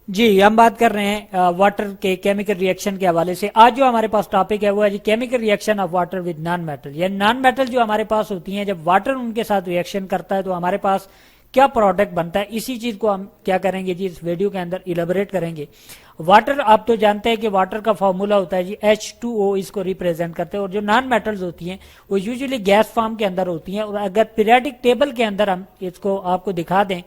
जी, हम बात कर रहे हैं वाटर के केमिकल रिएक्शन के हवाले से। आज जो हमारे पास टॉपिक है वो है जी chemical reaction of water with non metal. ये नॉन मेटल जो हमारे पास होती हैं, जब वाटर उनके साथ रिएक्शन करता है तो हमारे पास क्या प्रोडक्ट बनता है, इसी चीज को हम क्या करेंगे जी इस वीडियो के अंदर इलेबोरेट करेंगे। वाटर आप तो जानते हैं कि वाटर का फॉर्मूला होता है जी H2O, इसको रिप्रेजेंट करते हैं। और जो नॉन मेटल्स होती हैं वो यूजुअली गैस फॉर्म के अंदर होती हैं। और अगर पीरियोडिक टेबल के अंदर हम इसको आपको दिखा दें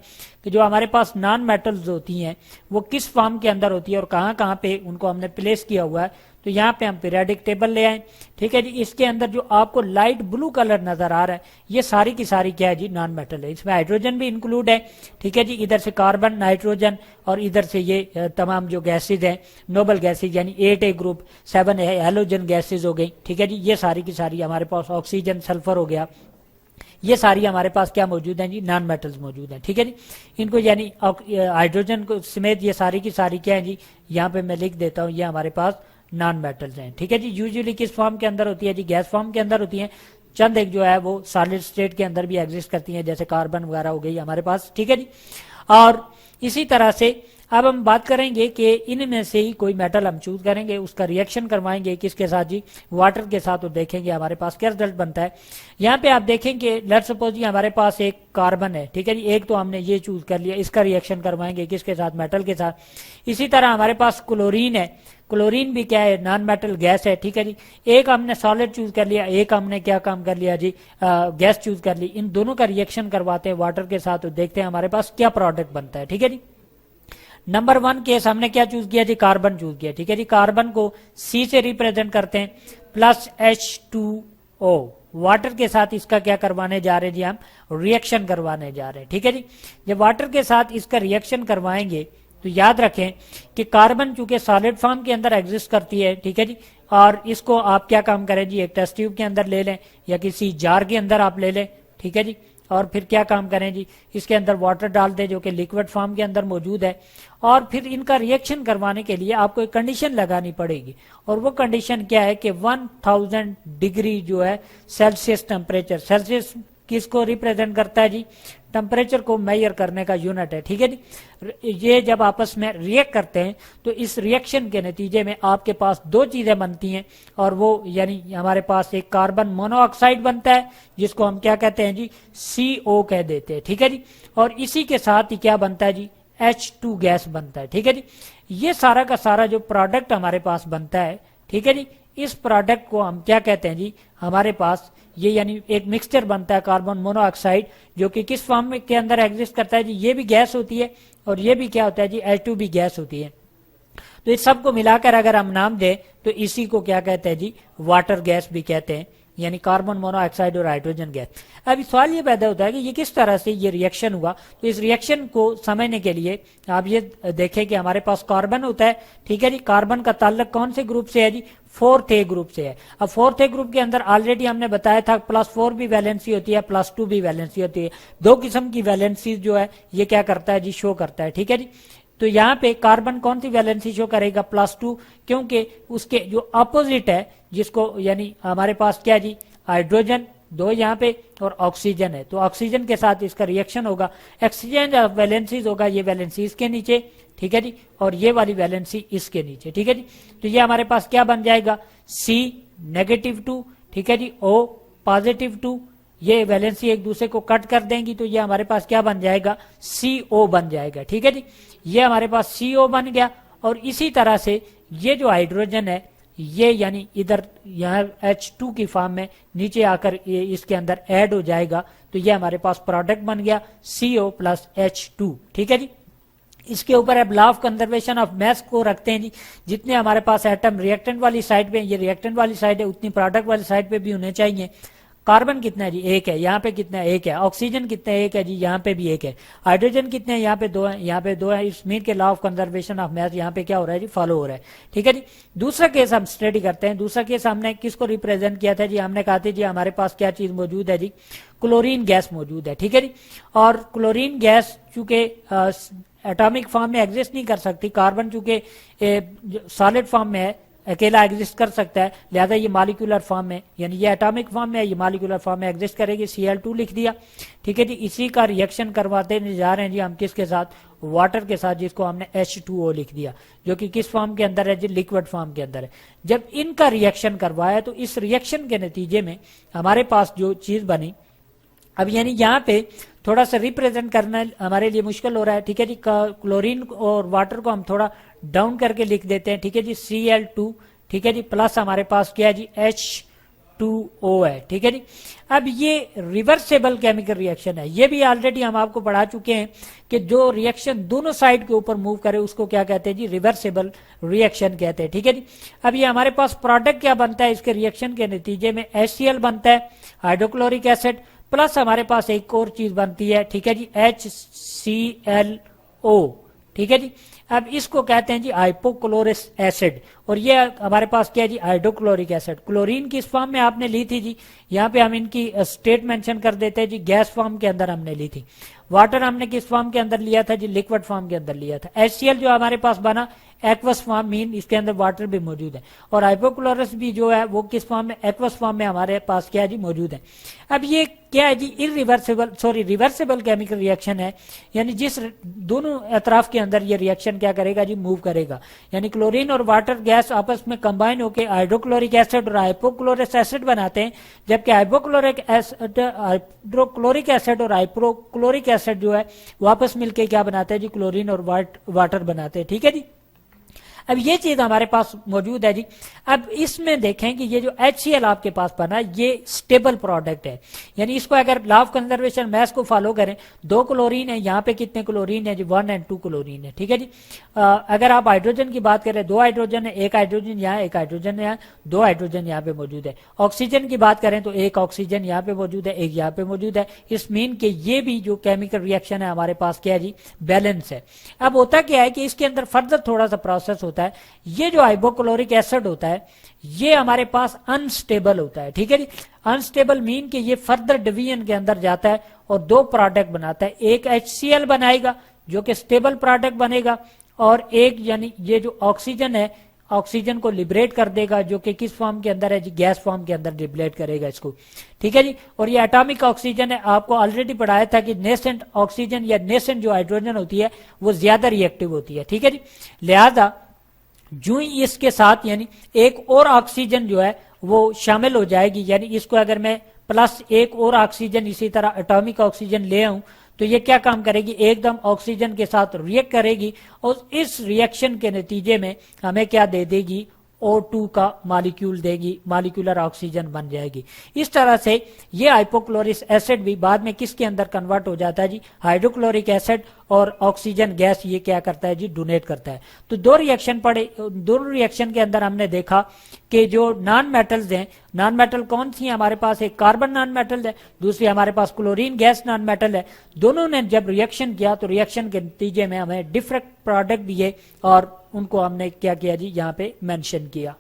कि जो हमारे पास नॉन मेटल्स होती हैं वो किस फॉर्म के अंदर होती है और कहाँ कहाँ पे उनको हमने प्लेस किया हुआ है, तो यहाँ पे हम पीरियोडिक टेबल ले आए। ठीक है जी, इसके अंदर जो आपको लाइट ब्लू कलर नजर आ रहा है ये सारी की सारी क्या है जी नॉन मेटल है। इसमें हाइड्रोजन भी इंक्लूड है। ठीक है जी, इधर से कार्बन, नाइट्रोजन और इधर से ये तमाम जो गैसेज हैं नोबल गैसेज, यानी 8A ग्रुप, 7 हैलोजन गैसेज हो गई। ठीक है जी, ये सारी की सारी हमारे पास ऑक्सीजन, सल्फर हो गया, ये सारी हमारे पास क्या मौजूद हैं जी नॉन मेटल्स मौजूद हैं। ठीक है जी, इनको यानी हाइड्रोजन को समेत ये सारी की सारी क्या है जी, यहाँ पे मैं लिख देता हूँ, ये हमारे पास नॉन मेटल्स हैं। ठीक है जी, यूजुअली किस फॉर्म के अंदर होती है जी, गैस फॉर्म के अंदर होती है। चंद एक जो है वो सॉलिड स्टेट के अंदर भी एग्जिस्ट करती हैं, जैसे कार्बन वगैरह हो गई हमारे पास। ठीक है जी, और इसी तरह से अब हम बात करेंगे कि इनमें से ही कोई मेटल हम चूज करेंगे, उसका रिएक्शन करवाएंगे किसके साथ जी, वाटर के साथ, और देखेंगे हमारे पास क्या रिजल्ट बनता है। यहाँ पे आप देखेंगे लेट्स सपोज जी हमारे पास एक कार्बन है। ठीक है जी, एक तो हमने ये चूज कर लिया, इसका रिएक्शन करवाएंगे किसके साथ, मेटल के साथ। इसी तरह हमारे पास क्लोरीन है, क्लोरीन भी क्या है, नॉन मेटल गैस है। ठीक है जी, एक हमने सॉलिड चूज कर लिया, एक हमने क्या काम कर लिया जी, गैस चूज कर ली। इन दोनों का रिएक्शन करवाते हैं वाटर के साथ, तो देखते हैं हमारे पास क्या प्रोडक्ट बनता है। ठीक है जी, नंबर 1 केस हमने क्या चूज किया जी, कार्बन चूज किया। ठीक है जी, कार्बन को C से रिप्रेजेंट करते हैं, प्लस H2O, वाटर के साथ इसका क्या करवाने जा रहे हैं जी, हम रिएक्शन करवाने जा रहे हैं। ठीक है जी, जब वाटर के साथ इसका रिएक्शन करवाएंगे तो याद रखें कि कार्बन चूंकि सॉलिड फॉर्म के अंदर एग्जिस्ट करती है। ठीक है जी, और इसको आप क्या काम करें जी, एक टेस्ट ट्यूब के अंदर ले लें या किसी जार के अंदर आप ले लें। ठीक है जी, और फिर क्या काम करें जी, इसके अंदर वाटर डाल दें जो कि लिक्विड फॉर्म के अंदर मौजूद है। और फिर इनका रिएक्शन करवाने के लिए आपको एक कंडीशन लगानी पड़ेगी, और वो कंडीशन क्या है कि 1000 डिग्री जो है सेल्सियस टेम्परेचर, सेल्सियस किसको रिप्रेजेंट करता है जी, टेम्परेचर को मेजर करने का यूनिट है। ठीक है जी, ये जब आपस में रिएक्ट करते हैं तो इस रिएक्शन के नतीजे में आपके पास दो चीजें बनती हैं, और वो यानी हमारे पास एक कार्बन मोनोऑक्साइड बनता है जिसको हम क्या कहते हैं जी, CO कह देते हैं। ठीक है जी, और इसी के साथ ही क्या बनता है जी, H2 गैस बनता है। ठीक है जी, ये सारा का सारा जो प्रोडक्ट हमारे पास बनता है, ठीक है जी, इस प्रोडक्ट को हम क्या कहते हैं जी, हमारे पास ये यानी एक मिक्सचर बनता है कार्बन मोनोऑक्साइड, जो कि किस फॉर्म में के अंदर एग्जिस्ट करता है जी, ये भी गैस होती है और ये भी क्या होता है जी, H2 भी गैस होती है। तो इस सबको मिलाकर अगर हम नाम दें तो इसी को क्या कहते हैं जी, वाटर गैस भी कहते हैं, यानी कार्बन मोनोऑक्साइड और हाइड्रोजन गैस। अब सवाल ये पैदा होता है कि ये किस तरह से ये रिएक्शन हुआ। तो इस रिएक्शन को समझने के लिए आप ये देखें कि हमारे पास कार्बन होता है। ठीक है जी, कार्बन का ताल्लुक कौन से ग्रुप से है जी, 4th ग्रुप से है। अब 4th ग्रुप के अंदर ऑलरेडी हमने बताया था +4 भी वैलेंसी होती है, +2 भी वैलेंसी होती है। दो किस्म की वैलेंसी जो है ये क्या करता है जी, शो करता है। ठीक है जी, तो यहाँ पे कार्बन कौन सी वैलेंसी शो करेगा, +2, क्योंकि उसके जो अपोजिट है जिसको यानी हमारे पास क्या जी, हाइड्रोजन 2 यहाँ पे और ऑक्सीजन है, तो ऑक्सीजन के साथ इसका रिएक्शन होगा, एक्सचेंज ऑफ वैलेंसीज होगा, ये वैलेंसी इसके नीचे। ठीक है जी, और ये वाली वैलेंसी इसके नीचे। ठीक है जी, तो ये हमारे पास क्या बन जाएगा, C-2, ठीक है जी, O+2, ये वैलेंसी एक दूसरे को कट कर देंगी तो ये हमारे पास क्या बन जाएगा, CO बन जाएगा। ठीक है जी, ये हमारे पास CO बन गया। और इसी तरह से ये जो हाइड्रोजन है ये यानी इधर यहाँ H2 की फॉर्म में नीचे आकर ये इसके अंदर ऐड हो जाएगा, तो ये हमारे पास प्रोडक्ट बन गया CO+H2। ठीक है जी, इसके ऊपर अब law of conservation of mass को रखते हैं जी, जितने हमारे पास एटम रिएक्टेंट वाली साइड पे, ये रिएक्टेंट वाली साइड है, उतनी प्रोडक्ट वाली साइड पे भी होने चाहिए। कार्बन कितना है जी, 1 है, यहाँ पे कितना है, 1 है। ऑक्सीजन कितना है, 1 है जी, यहाँ पे भी 1 है। हाइड्रोजन कितने हैं, यहाँ पे 2 है, यहाँ पे 2 है। इस मीन के law of conservation of mass यहाँ पे क्या हो रहा है जी, फॉलो हो रहा है। ठीक है जी, दूसरा केस हम स्टडी करते हैं। दूसरा केस हमने किसको रिप्रेजेंट किया था जी, हमने कहा था जी हमारे पास क्या चीज मौजूद है जी, क्लोरीन गैस मौजूद है। ठीक है जी, और क्लोरीन गैस चूंकि एटॉमिक फॉर्म में एग्जिस्ट नहीं कर सकती, कार्बन चूंकि सॉलिड फॉर्म में है, अकेला एग्जिस्ट कर सकता है, लिहाजा ये मॉलिक्यूलर फॉर्म में यानी ये एटॉमिक फॉर्म में, ये मॉलिक्यूलर फॉर्म में एग्जिस्ट करेगी। Cl2 लिख दिया, ठीक है जी। इसी का रिएक्शन करवाते जा रहे हैं जी हम किसके साथ, वाटर के साथ, जिसको हमने H2O लिख दिया, जो कि किस फॉर्म के अंदर है जी, लिक्विड फॉर्म के अंदर है। जब इनका रिएक्शन करवाया तो इस रिएक्शन के नतीजे में हमारे पास जो चीज बनी, अब यानी यहाँ पे थोड़ा सा रिप्रेजेंट करना हमारे लिए मुश्किल हो रहा है, ठीक है जी। क्लोरीन और वाटर को हम थोड़ा डाउन करके लिख देते हैं, ठीक है जी, Cl2, ठीक है जी, प्लस हमारे पास क्या है जी, H2O है, ठीक है जी। अब ये रिवर्सेबल केमिकल रिएक्शन है, ये भी ऑलरेडी हम आपको पढ़ा चुके हैं कि जो रिएक्शन दोनों साइड के ऊपर मूव करे उसको क्या कहते हैं जी, रिवर्सेबल रिएक्शन कहते हैं, ठीक है जी। अब ये हमारे पास प्रोडक्ट क्या बनता है, इसके रिएक्शन के नतीजे में HCl बनता है, हाइड्रोक्लोरिक एसिड, प्लस हमारे पास एक और चीज बनती है, ठीक है जी, HClO, ठीक है जी। अब इसको कहते हैं जी हाइपोक्लोरिक एसिड, और ये हमारे पास क्या है जी, हाइड्रोक्लोरिक एसिड। क्लोरीन किस फॉर्म में आपने ली थी जी, यहाँ पे हम इनकी स्टेट मेंशन कर देते हैं जी, गैस फॉर्म के अंदर हमने ली थी। वाटर हमने किस फॉर्म के अंदर लिया था जी, लिक्विड फॉर्म के अंदर लिया था। HCl जो हमारे पास बना एक्वस फॉर्म, मीन इसके अंदर वाटर भी मौजूद है, और हाइपोक्लोरस भी जो है वो किस फॉर्म में, एक्वस फॉर्म में हमारे पास क्या है जी, मौजूद है। अब ये क्या है जी, रिवर्सेबल केमिकल रिएक्शन है, यानी जिस दोनों अतराफ के अंदर ये रिएक्शन क्या करेगा जी, मूव करेगा। यानी क्लोरीन और वाटर गैस आपस में कंबाइन होकर हाइड्रोक्लोरिक एसिड और हाइपोक्लोरिक एसिड बनाते हैं, जबकि हाइड्रोक्लोरिक एसिड और हाइपोक्लोरिक एसिड जो है वो आपस मिलकर क्या बनाते हैं जी, क्लोरीन और वाटर बनाते हैं, ठीक है जी। अब ये चीज हमारे पास मौजूद है जी। अब इसमें देखें कि ये जो HCl आपके पास बना, ये स्टेबल प्रोडक्ट है, यानी इसको अगर लॉ ऑफ कंजर्वेशन मैथ्स को फॉलो करें, 2 क्लोरीन है, यहाँ पे कितने क्लोरीन है जी, 1 और 2 क्लोरीन है, ठीक है जी। अगर आप हाइड्रोजन की बात करें, 2 हाइड्रोजन है, एक हाइड्रोजन यहाँ, एक हाइड्रोजन यहाँ, 2 हाइड्रोजन यहाँ पे मौजूद है। ऑक्सीजन की बात करें तो एक ऑक्सीजन यहाँ पे मौजूद है, एक यहाँ पे मौजूद है। इस मीन के ये भी जो केमिकल रिएक्शन है हमारे पास क्या है जी, बैलेंस है। अब होता क्या है कि इसके अंदर फर्दर थोड़ा सा प्रोसेस होता है, ये जो हाइपोक्लोरिक एसिड होता है ये हमारे पास अनस्टेबल होता है, ठीक है जी। अनस्टेबल मीन कि ये फर्दर डिवीजन के अंदर जाता है और 2 प्रोडक्ट बनाता है, एक HCl बनाएगा जो कि स्टेबल प्रोडक्ट बनेगा, और एक यानी ये जो ऑक्सीजन है, ऑक्सीजन को लिबरेट कर देगा, जो कि किस फॉर्म के अंदर है जी, गैस फॉर्म के अंदर लिबरेट करेगा इसको, ठीक है जी। और ये एटॉमिक ऑक्सीजन है, आपको ऑलरेडी पढ़ाया था कि नेसेंट ऑक्सीजन या नेसेंट जो हाइड्रोजन होती है वो ज्यादा रिएक्टिव होती है, ठीक है जी। लिहाजा जो ही इसके साथ यानी एक और ऑक्सीजन जो है वो शामिल हो जाएगी, यानी इसको अगर मैं प्लस एक और ऑक्सीजन इसी तरह एटॉमिक ऑक्सीजन ले आऊं तो ये क्या काम करेगी, एकदम ऑक्सीजन के साथ रिएक्ट करेगी, और इस रिएक्शन के नतीजे में हमें क्या दे देगी, O2 का मॉलिक्यूल देगी, मॉलिक्यूलर ऑक्सीजन बन जाएगी। इस तरह से ये हाइपोक्लोरिक एसिड भी बाद में किसके अंदर कन्वर्ट हो जाता है जी, हाइड्रोक्लोरिक एसिड, और ऑक्सीजन गैस ये क्या करता है जी, डोनेट करता है। तो 2 रिएक्शन पड़े, दोनों रिएक्शन के अंदर हमने देखा कि जो नॉन मेटल्स हैं, नॉन मेटल कौन सी है हमारे पास, एक कार्बन नॉन मेटल है, दूसरी हमारे पास क्लोरीन गैस नॉन मेटल है। दोनों ने जब रिएक्शन किया तो रिएक्शन के नतीजे में हमें डिफरेंट प्रोडक्ट दिए, और उनको हमने क्या किया जी, यहाँ पे मेंशन किया।